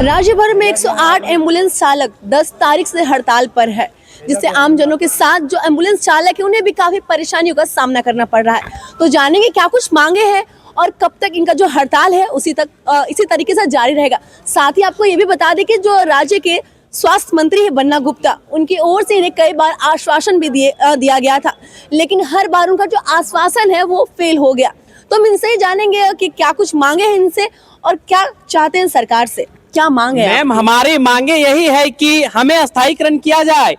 राज्य भर में 108 एम्बुलेंस चालक 10 तारीख से हड़ताल पर है, जिससे आम जनों के साथ जो एम्बुलेंस चालक है उन्हें भी काफी परेशानियों का सामना करना पड़ रहा है। तो जानेंगे क्या कुछ मांगे हैं और कब तक इनका जो हड़ताल है इसी तरीके से जारी रहेगा। साथ ही आपको ये भी बता दें कि जो राज्य के स्वास्थ्य मंत्री है बन्ना गुप्ता, उनकी ओर से इन्हें कई बार आश्वासन भी दिया गया था, लेकिन हर बार उनका जो आश्वासन है वो फेल हो गया। तो हम इनसे ही जानेंगे कि क्या कुछ मांगे हैं इनसे और क्या चाहते हैं सरकार से। क्या मांग है मैम? हमारी मांगे यही है कि हमें स्थायीकरण किया जाए।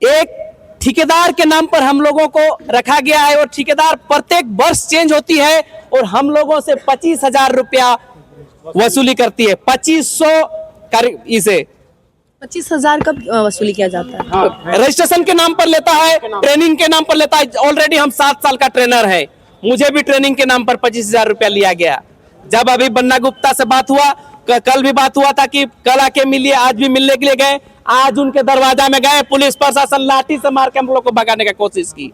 एक ठेकेदार के नाम पर हम लोगों को रखा गया है और ठेकेदार प्रत्येक वर्ष चेंज होती है और हम लोगों से 25,000 रुपया वसूली करती है। 2500 इसे 25,000 कब वसूली किया जाता है? हाँ, रजिस्ट्रेशन के नाम पर लेता है, ट्रेनिंग के नाम पर लेता है। ऑलरेडी हम 7 साल का ट्रेनर है, मुझे भी ट्रेनिंग के नाम पर 25,000 रुपया लिया गया। जब अभी बन्ना गुप्ता से बात हुआ, कल भी बात हुआ था कि कल आके मिलिए, आज भी मिलने के लिए गए। आज उनके दरवाजा में गए, पुलिस प्रशासन लाठी से मार के हम लोग को भगाने की कोशिश की।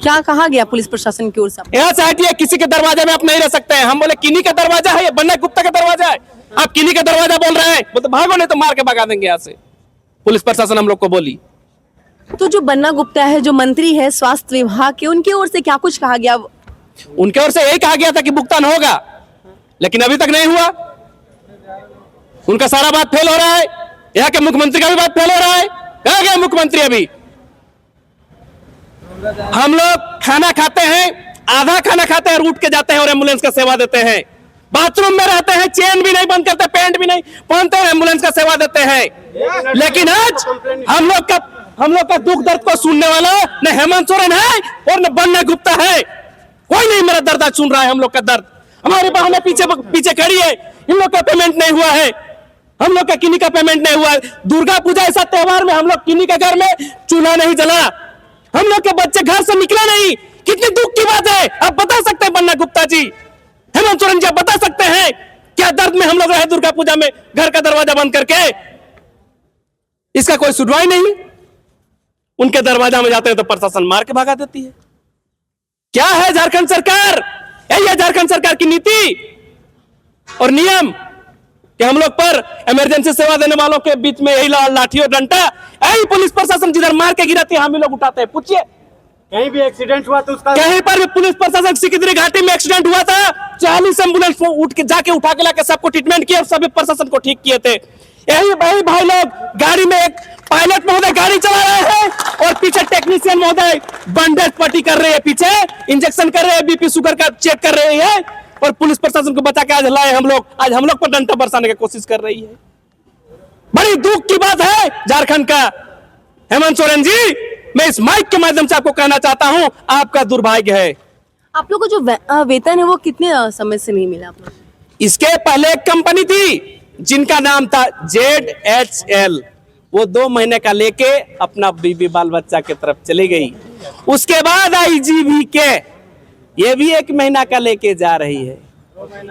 क्या कहा गया पुलिस प्रशासन की ओर से? यहाँ से हटिए, किसी के दरवाजे में आप नहीं रह सकते हैं। हम बोले किन्हीं का दरवाजा है, बन्ना गुप्ता का दरवाजा है, आप किन्हीं का दरवाजा बोल रहे हैं, तो भागो नहीं तो मार के भगा देंगे यहाँ से। पुलिस प्रशासन हम लोग को बोली। तो जो बन्ना गुप्ता है, जो मंत्री है स्वास्थ्य विभाग के, उनकी ओर से क्या कुछ कहा गया? उनके ओर से यही कहा गया था कि भुगतान होगा, लेकिन अभी तक नहीं हुआ। उनका सारा बात फेल हो रहा है। यहाँ के मुख्यमंत्री का भी बात फेल हो रहा है। कहाँ गया मुख्यमंत्री? अभी हम लोग खाना खाते हैं, आधा खाना खाते हैं और उठ के जाते हैं और एम्बुलेंस का सेवा देते हैं। बाथरूम में रहते हैं, चेन भी नहीं बंद करते, पैंट भी नहीं पहनते और एम्बुलेंस का सेवा देते हैं। लेकिन आज हम लोग का दुख दर्द को सुनने वाला न हेमंत सोरेन है और न बन्ना गुप्ता है। कोई नहीं मेरा दर्द सुन रहा है। हम लोग का दर्द, हमारी बहनें पीछे खड़ी है, इन लोग का पेमेंट नहीं हुआ है, हम लोग का किन्हीं का पेमेंट नहीं हुआ है। दुर्गा पूजा ऐसा त्योहार में हम लोग किन्हीं के घर में चूल्हा नहीं जला, हम लोग के बच्चे घर से निकला नहीं। कितनी दुख की बात है। आप बता सकते हैं बन्ना गुप्ता जी, हेमंत सोरेन जी, आप बता सकते हैं क्या दर्द में हम लोग रहे दुर्गा पूजा में घर का दरवाजा बंद करके? इसका कोई सुनवाई नहीं। उनके दरवाजा में जाते हैं तो प्रशासन मार के भगा देती है। क्या है झारखंड सरकार? यही है झारखंड सरकार की नीति और नियम कि हम लोग पर इमरजेंसी सेवा देने वालों के बीच में यही लाठी और डंडा। यही पुलिस प्रशासन जिधर मार के गिराती है हम ही लोग उठाते हैं। पूछिए, कहीं भी एक्सीडेंट हुआ तो उसका कहीं पर भी पुलिस प्रशासन सिकिंदरी घाटी में एक्सीडेंट हुआ था, 40 एम्बुलेंस उठा के लाके सबको ट्रीटमेंट किया और सभी प्रशासन को ठीक किए थे। यही भाई लोग गाड़ी में, एक पायलट महोदय गाड़ी चला रहे हैं और पीछे टेक्नीशियन महोदय बैंडेज पट्टी कर रहे हैं, पीछे इंजेक्शन कर रहे हैं, बीपी शुगर का चेक कर रहे हैं और पुलिस प्रशासन को बचा के आज लाए हम लोग। आज हम लोग पर डंडा बरसाने की कोशिश कर रही है। बड़ी दुख की बात है झारखंड का। हेमंत सोरेन जी, मैं इस माइक के माध्यम से आपको कहना चाहता हूं, आपका दुर्भाग्य है। आप लोग को जो वेतन है वो कितने समय से नहीं मिला आप लोग? इसके पहले एक कंपनी थी जिनका नाम था ZHL, वो 2 महीने का लेके अपना बीबी बाल बच्चा की तरफ चली गई। उसके बाद आई GVK, ये भी 1 महीना का लेके जा रही है।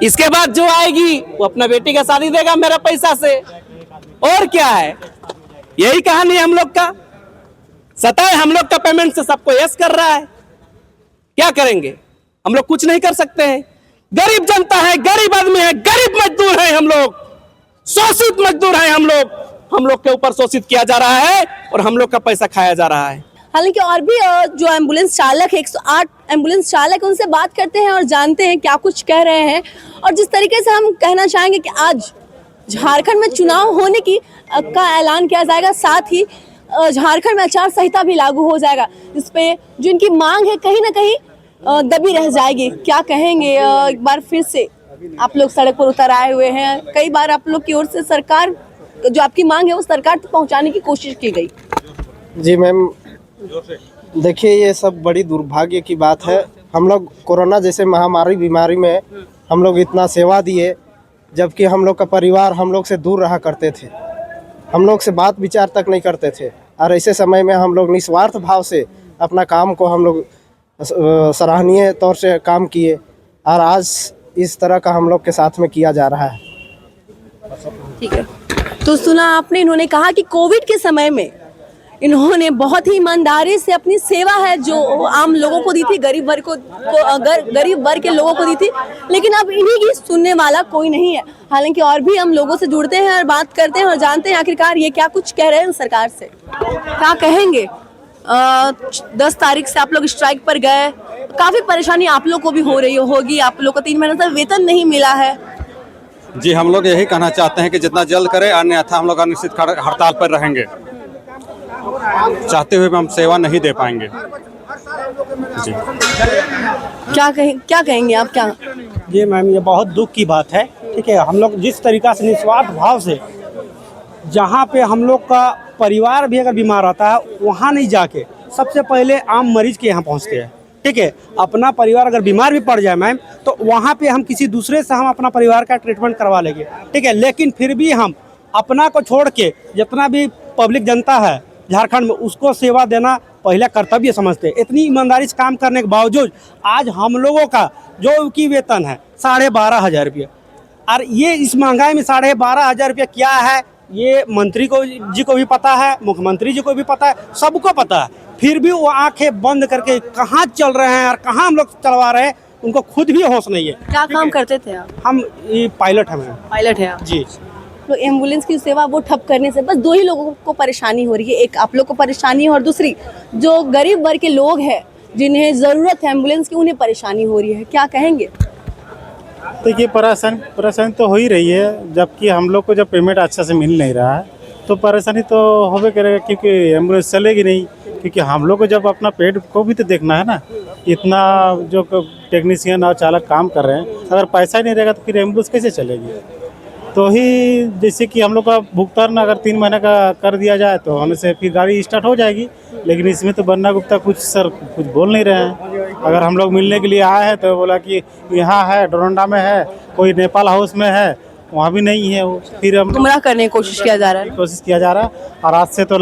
इसके बाद जो आएगी वो अपना बेटी का शादी देगा मेरा पैसा से। और क्या है, यही कहानी हम लोग का। सताए हम लोग का पेमेंट से सबको यस कर रहा है। क्या करेंगे? हम लोग कुछ नहीं कर सकते हैं। गरीब जनता है, गरीब आदमी है, गरीब मजदूर है, हम लोग शोषित मजदूर हैं। हम लोग के ऊपर शोषित किया जा रहा है और हम लोग का पैसा खाया जा रहा है। हालांकि और भी जो एम्बुलेंस चालक है, 108 एम्बुलेंस चालक, उनसे बात करते हैं और जानते हैं क्या कुछ कह रहे हैं। और जिस तरीके से हम कहना चाहेंगे कि आज झारखंड में चुनाव होने का ऐलान किया जाएगा, साथ ही झारखंड में आचार संहिता भी लागू हो जाएगा, जिसपे जो इनकी मांग है कहीं ना कहीं दबी रह जाएगी। क्या कहेंगे? एक बार फिर से आप लोग सड़क पर उतर आए हुए हैं। कई बार आप लोग की ओर से सरकार, जो आपकी मांग है वो सरकार तक पहुंचाने की कोशिश की गई। जी मैम, देखिए ये सब बड़ी दुर्भाग्य की बात है। हम लोग कोरोना जैसे महामारी बीमारी में हम लोग इतना सेवा दिए, जबकि हम लोग का परिवार हम लोग से दूर रहा करते थे, हम लोग से बात विचार तक नहीं करते थे। और ऐसे समय में हम लोग निस्वार्थ भाव से अपना काम को हम लोग सराहनीय तौर से काम किए और आज इस तरह का हम लोग के साथ में किया जा रहा है। ठीक है, तो सुना आपने, इन्होंने कहा कि कोविड के समय में इन्होंने बहुत ही ईमानदारी से अपनी सेवा है जो आम लोगों को दी थी, गरीब वर्ग के लोगों को दी थी, लेकिन अब इन्हीं की सुनने वाला कोई नहीं है। हालांकि और भी हम लोगों से जुड़ते हैं और बात करते हैं और जानते हैं आखिरकार ये क्या कुछ कह रहे हैं सरकार से। क्या कहेंगे? 10 तारीख से आप लोग स्ट्राइक पर गए, काफी परेशानी आप लोग को भी हो रही होगी, आप लोग को 3 महीने से वेतन नहीं मिला है। जी, हम लोग यही कहना चाहते हैं कि जितना जल्द करें, अन्यथा हम लोग अनिश्चित हड़ताल पर रहेंगे। चाहते हुए भी हम सेवा नहीं दे पाएंगे। जी, क्या कहेंगे आप? क्या जी मैम, ये बहुत दुख की बात है। ठीक है, हम लोग जिस तरीक़ा से निस्वार्थ भाव से जहाँ पे हम लोग का परिवार भी अगर बीमार रहता है वहाँ नहीं जाके सबसे पहले आम मरीज के यहाँ पहुँचते हैं। ठीक है, अपना परिवार अगर बीमार भी पड़ जाए मैम तो वहाँ पे हम किसी दूसरे से हम अपना परिवार का ट्रीटमेंट करवा लेंगे। ठीक है, लेकिन फिर भी हम अपना को छोड़ के जितना भी पब्लिक जनता है झारखंड में उसको सेवा देना पहला कर्तव्य समझते हैं। इतनी ईमानदारी से काम करने के बावजूद आज हम लोगों का जो की वेतन है 12,500 रुपये, और ये इस महंगाई में 12,500 रुपये क्या है ये मंत्री जी को भी पता है, मुख्यमंत्री जी को भी पता है, सबको पता है। फिर भी वो आंखें बंद करके कहाँ चल रहे हैं और कहाँ हम लोग चलवा रहे हैं, उनको खुद भी होश नहीं है। क्या काम करते थे आप? हम ये पायलट हैं मैम। पायलट है आप? जी। तो एम्बुलेंस की सेवा वो ठप करने से बस 2 ही लोगों को परेशानी हो रही है, एक आप लोग को परेशानी है और दूसरी जो गरीब वर्ग के लोग हैं जिन्हें ज़रूरत है एम्बुलेंस की, उन्हें परेशानी हो रही है। क्या कहेंगे? देखिए, परेशानी तो हो ही रही है, जबकि हम लोग को जब पेमेंट अच्छा से मिल नहीं रहा है तो परेशानी तो होबे करेगा, क्योंकि एम्बुलेंस चलेगी नहीं। क्योंकि हम लोग को जब अपना पेट को भी तो देखना है ना, इतना जो टेक्नीशियन और चालक काम कर रहे हैं, अगर पैसा ही नहीं रहेगा तो फिर एम्बुलेंस कैसे चलेगी? तो ही जैसे कि हम लोग का भुगतान अगर 3 महीने का कर दिया जाए तो होने से फिर गाड़ी स्टार्ट हो जाएगी। लेकिन इसमें तो बन्ना गुप्ता कुछ बोल नहीं रहे हैं। अगर हम लोग मिलने के लिए आए हैं तो बोला कि यहाँ है, डोरंडा में है, कोई नेपाल हाउस में है, वहाँ भी नहीं है वो। फिर हम गुमराह करने की कोशिश किया जा रहा है। कोशिश किया जा रहा है। और आज से तो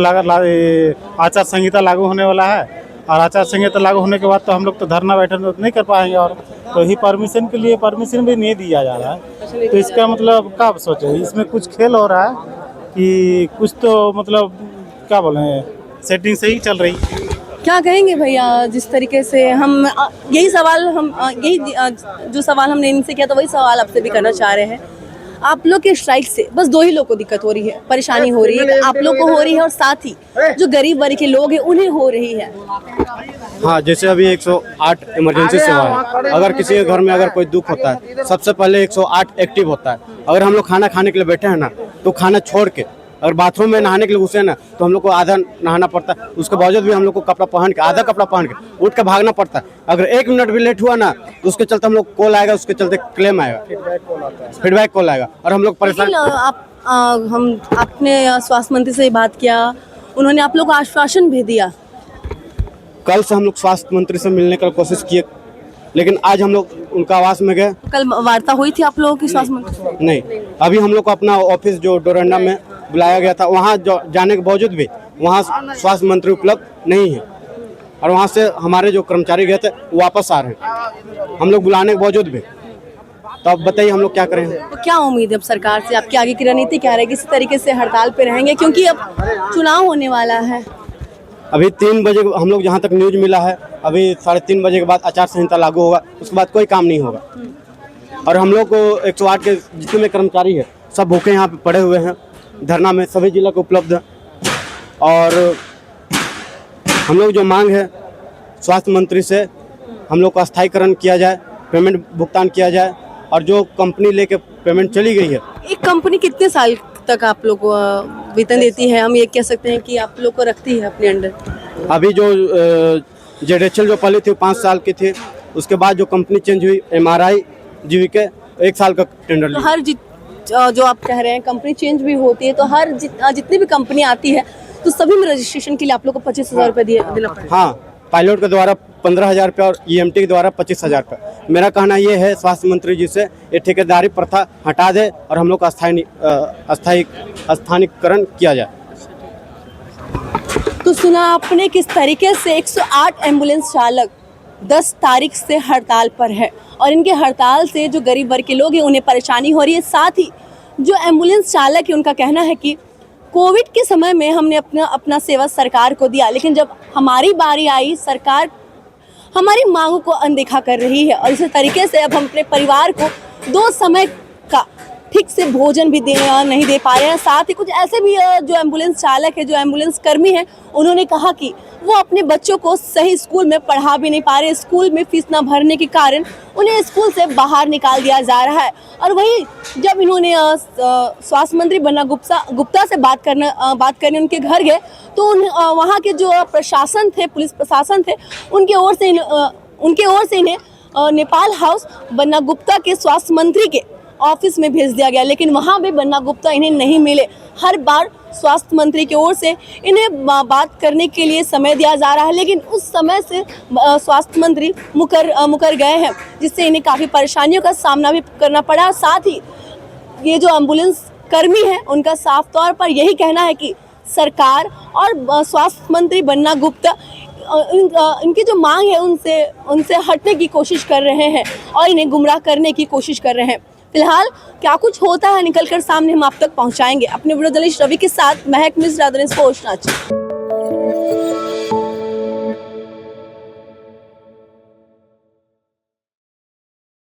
आचार संहिता लागू होने वाला है, और आचार संहिता लागू होने के बाद तो हम लोग तो धरना बैठन तो नहीं कर पाएंगे। और तो ही परमिशन के लिए परमिशन भी नहीं दिया जा रहा है। तो इसका मतलब क्या सोचे, इसमें कुछ खेल हो रहा है कि कुछ तो मतलब क्या बोले, सेटिंग सही चल रही है। क्या कहेंगे भैया? जिस तरीके से हम यही सवाल जो सवाल हमने इनसे किया तो वही सवाल आपसे भी करना चाह रहे हैं। आप लोग के स्ट्राइक से बस 2 ही लोग को दिक्कत हो रही है, परेशानी हो रही है, आप लोग को हो रही है और साथ ही जो गरीब वर्ग के लोग हैं उन्हें हो रही है। हाँ, जैसे अभी 108 इमरजेंसी सेवा है। अगर किसी के घर में अगर कोई दुख होता है सबसे पहले 108 एक्टिव होता है। अगर हम लोग खाना खाने के लिए बैठे हैं ना तो खाना छोड़ के अगर बाथरूम में नहाने के लिए घुसे ना तो हम लोग को आधा नहाना पड़ता है। उसके बावजूद भी हम लोग को कपड़ा पहन के, आधा कपड़ा पहन के उठ के भागना पड़ता है। अगर 1 मिनट भी लेट हुआ ना तो उसके चलते हम लोग कॉल आएगा, उसके चलते क्लेम आएगा, फीडबैक कॉल आएगा और हम लोग परेशान। लेकिन आपने स्वास्थ्य मंत्री से बात किया, उन्होंने आप लोग को आश्वासन भी दिया। कल से हम लोग स्वास्थ्य मंत्री से मिलने की कोशिश किए, लेकिन आज हम लोग उनका आवास में गए। कल वार्ता हुई थी आप लोगों की स्वास्थ्य मंत्री? नहीं, अभी हम लोग को अपना ऑफिस जो डोरंडा में बुलाया गया था वहाँ जाने के बावजूद भी वहाँ स्वास्थ्य मंत्री उपलब्ध नहीं है। और वहाँ से हमारे जो कर्मचारी गए थे वो वापस आ रहे हैं हम लोग बुलाने के बावजूद भी। तो अब बताइए हम लोग क्या करें? तो क्या उम्मीद है अब सरकार से? आपकी आगे की रणनीति क्या रहेगी? किसी तरीके से हड़ताल पे रहेंगे क्योंकि अब चुनाव होने वाला है? अभी 3 बजे हम लोग जहाँ तक न्यूज मिला है, अभी 3:30 बजे के बाद आचार संहिता लागू होगा, उसके बाद कोई काम नहीं होगा। और हम लोग को 108 के जितने कर्मचारी है सब भूखे यहाँ पे पड़े हुए हैं धरना में, सभी जिला को उपलब्ध है। और हम लोग जो मांग है स्वास्थ्य मंत्री से, हम लोग का स्थायीकरण किया जाए, पेमेंट भुगतान किया जाए। और जो कंपनी लेके पेमेंट चली गई है, एक कंपनी कितने साल तक आप लोग को वेतन देती है? हम ये कह सकते हैं कि आप लोग को रखती है अपने अंडर? अभी जो जेडेचल जो पहले थी 5 साल की थी, उसके बाद जो कंपनी चेंज हुई MRI जीवीके 1 साल का टेंडर लिया। हर जो आप कह रहे हैं कंपनी चेंज भी होती है तो हर जितनी भी कंपनी आती है तो सभी में रजिस्ट्रेशन के लिए आप लोग को 25,000 रुपये देना पड़ता है? हाँ, पायलट के द्वारा 15,000 रुपये और EMT के द्वारा 25,000 रुपये। मेरा कहना ये है स्वास्थ्य मंत्री जी से ये ठेकेदारी प्रथा हटा दे और हम लोग का स्थानीयकरण किया जाए। तो सुना आपने किस तरीके से 108 एम्बुलेंस चालक 10 तारीख से हड़ताल पर है और इनके हड़ताल से जो गरीब वर्ग के लोग हैं उन्हें परेशानी हो रही है। साथ ही जो एम्बुलेंस चालक है उनका कहना है कि कोविड के समय में हमने अपना सेवा सरकार को दिया, लेकिन जब हमारी बारी आई सरकार हमारी मांगों को अनदेखा कर रही है। और इसी तरीके से अब हम अपने परिवार को 2 समय का ठीक से भोजन भी नहीं दे पा रहे हैं। साथ ही कुछ ऐसे भी जो एम्बुलेंस चालक है, जो एम्बुलेंस कर्मी हैं, उन्होंने कहा कि वो अपने बच्चों को सही स्कूल में पढ़ा भी नहीं पा रहे। स्कूल में फीस ना भरने के कारण उन्हें स्कूल से बाहर निकाल दिया जा रहा है। और वहीं जब इन्होंने स्वास्थ्य मंत्री बन्ना गुप्ता से बात करने उनके घर गए, तो वहाँ के जो प्रशासन थे, पुलिस प्रशासन थे, उनके ओर से इन्हें नेपाल हाउस बन्ना गुप्ता के स्वास्थ्य मंत्री के ऑफिस में भेज दिया गया, लेकिन वहाँ भी बन्ना गुप्ता इन्हें नहीं मिले। हर बार स्वास्थ्य मंत्री की ओर से इन्हें बात करने के लिए समय दिया जा रहा है, लेकिन उस समय से स्वास्थ्य मंत्री मुकर गए हैं, जिससे इन्हें काफ़ी परेशानियों का सामना भी करना पड़ा। और साथ ही ये जो एम्बुलेंस कर्मी हैं, उनका साफ तौर पर यही कहना है कि सरकार और स्वास्थ्य मंत्री बन्ना गुप्ता इनकी जो मांग है उनसे हटने की कोशिश कर रहे हैं और इन्हें गुमराह करने की कोशिश कर रहे हैं। फिलहाल क्या कुछ होता है निकलकर सामने हम आप तक पहुंचाएंगे। अपने वीडियो जर्नलिस्ट रवि के साथ महक मिश्रा, पोस्ट।